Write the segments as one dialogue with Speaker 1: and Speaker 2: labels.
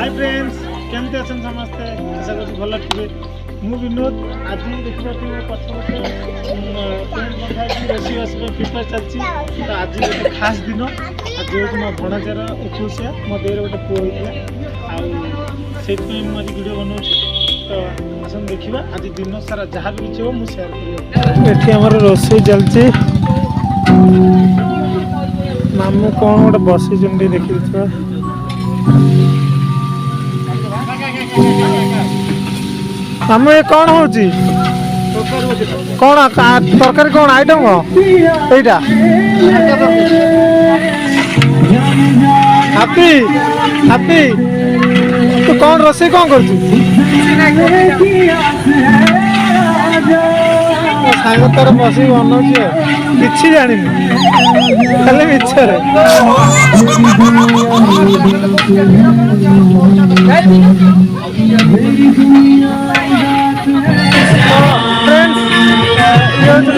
Speaker 1: Hi friends केमती अच्छा समस्ते आशा कर भल थे मु विनोद आज देखा पछपटे रोषेईबास प्रिपेयर चलती तो आज गोटे खास दिन आज हूँ मो भणाचार 21 मो देर गोटे पुओ होता आई आज वीडियो बनाऊँ तो आसन देखा आज दिन सारा जहाँ भी किसी हो मुझे सेयार कर रोषे चलती मामू कौन गोटे बसी देखी मामू ये कौन हो कौन तरकारी कौन आइटम कौन हापी हापी तू कौन रोषे कौन कर सांग तार बस बनाऊँ कि जानी खाली मिछरे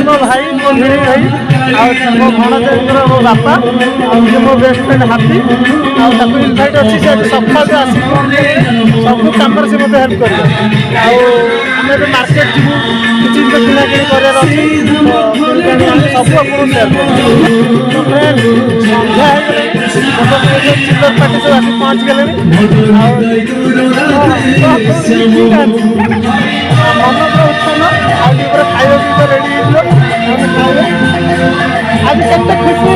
Speaker 1: मो भाई मो भिड़ी भाई मो भणाचार मो बापा मो बेस्ट फ्रेंड हापी इनभाइट अच्छी से सफा जो आस सब कम से मत हेल्प कर मार्केट जीव किसी जिन किना कि कर सब आप सेयार कर चिल्लर पार्टी सब आस पहुँच गले मन पूरा उत्थान आज खाଇବା पिଇବା रेडी आज केते खुशी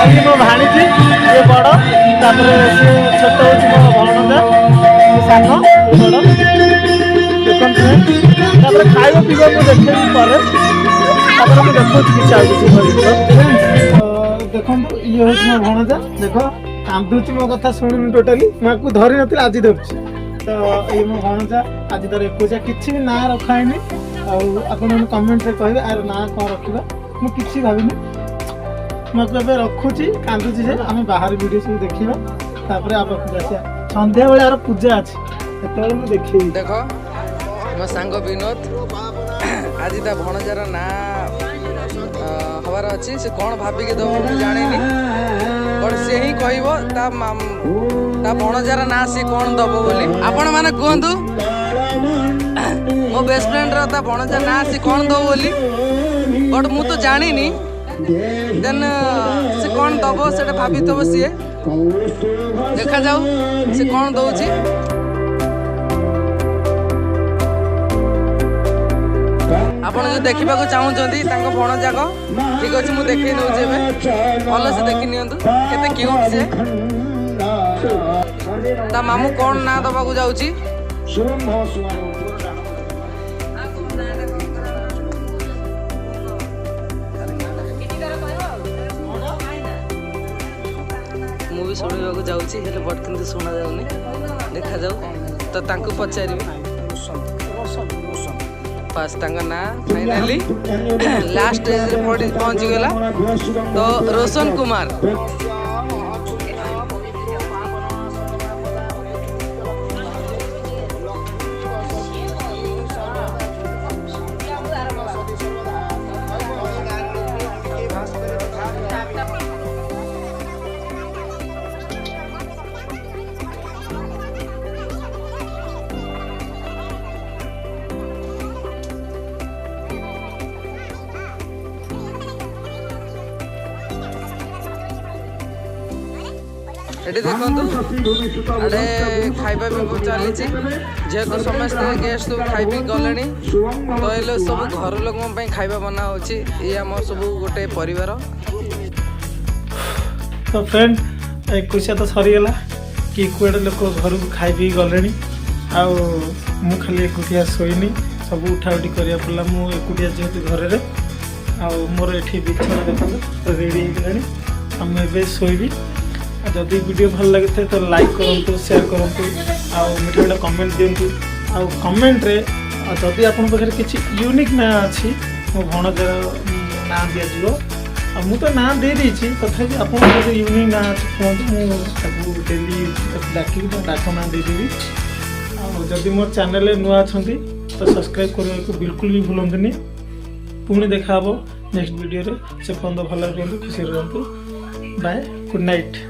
Speaker 1: आज मो भाणीजी ये बड़ तापर से छोट हो मो भणजा सान बड़ देखते खाଇବା पिଇବା मुझे देखे पर देखो किसी देखो ये हूँ मो भणजा देख कांदुची मो कथा शुणुनी टोटाली मैं धरी नी आज धरची तो ये मो भणजा आज तार 21 किसी भी ना रखाएनि आपन कमेंट रे कहबे आर ना कौन रखा मुझे भाविनी मुझे रखुची कांदुची जे आम बाहर वीडियो सब देखा तापर आप आसिया संध्या बेले आर पूजा अच्छी से देखे
Speaker 2: देख मो सांग विनोद आज ता भणजार ना हबार अच्छी से कौन भाविक दब मुझे जानी बट से ही कहब ता भणजार ना सी कौन दब बोली आपण माने कहतु मो बेस्ट फ्रेंड ता भणजार ना सी कौन दब बोली बट मु तो जानी देन से कौन दब से भाभी थब सी देखा जाऊ से कौन दौची आपण जो देखा चाहूँगी भण जाक ठीक अच्छे मुझे देखे नौचे भल से देखी नियंतु केते क्यूट से ता मामू कौन ना दबा जाऊँगी मुझे शुणा जाऊँगी बट कि शुणा जाऊनी देखा जाऊ तो पचारि पास ना फाइनाली लास्ट स्टेज पहुँची गला तो रोशन कुमार ये देखो अरे खाइबा भी चली जेहेतु समस्त गेस्ट सब खाई गले तो ये सब घर लोक खाइबा बना ये आम सब गोटे परिवार
Speaker 1: तो फ्रेंड 21 तो सरीगला कि कुआड़े लोक घर को खाई पी गले मु खाली एकुटिया शोनी सब उठा उठी करा पड़ा मुझे एकुटिया जेहेतु घर मोर ये बिछा देखो रेडी हो शोबी जदि वीडियो भल लगे तो लाइक करूँ शेयर करूँ मिठा मिठा कमेंट दिंतु आ कमेंट रे जदि आप किसी यूनिक ना अच्छी मो भणजार ना दिज्व मु तो ना दे देती तथापि आप यूनिक ना अच्छी कहूँ डेली डाक डाक ना देदेवी जदि मोर चैनल नुआ अच्छा तो सब्सक्राइब करने को बिल्कुल भी भूलुनि पुणी देखा नेक्स्ट वीडियो से पर्यटन भल रुहतु खुशी रुहतु बाय गुड नाइट।